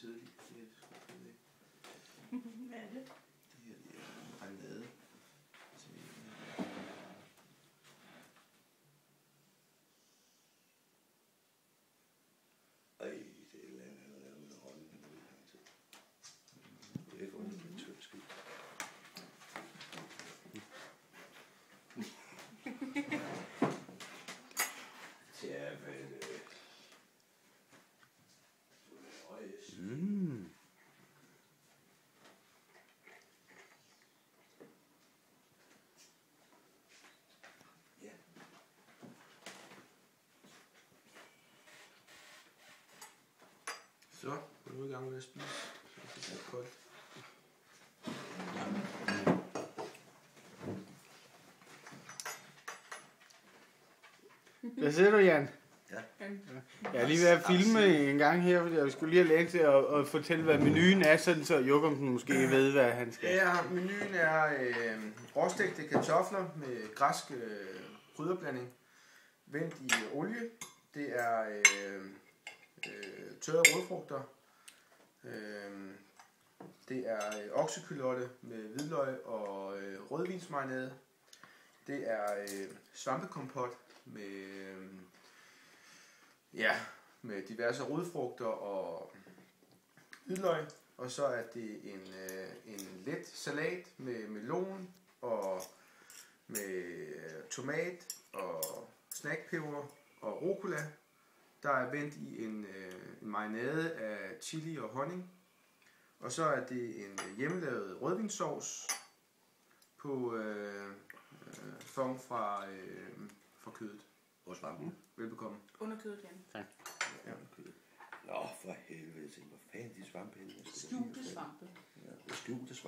tidligt. Hvad er det? Det her det er marinade. Ej, det er et eller andet, han har lavet med hånden. Det er ikke ordentligt med tynd skidt. Ja, men... Ja. Så, er du i gang med at spise? Så det er koldt. Hvad siger du, Jan? Ja. Jeg er lige ved at filme en gang her, fordi jeg skulle lige have lært til at fortælle, hvad menuen er, sådan så Joachim måske ved, hvad han skal. Ja, menuen er råstegte kartofler med græsk krydderblanding, vendt i olie. Det er tørrede rødfrugter. Det er oksekylotte med hvidløg og rødvinsmarinade. Det er svampekompot med diverse rodfrugter og hvidløg. Og så er det en let salat med melon og med tomat og snackpeber og rucola. Der er vendt i en marinade af chili og honning. Og så er det en hjemmelavet rødvinssauce på form fra kødet. Hvor svampen? Velbekomme. Underkødet, Jan. Tak. Ja. Nå, for helvede. Hvad fanden de svampe? Skjulte svampe. Ja, skjulte svampe.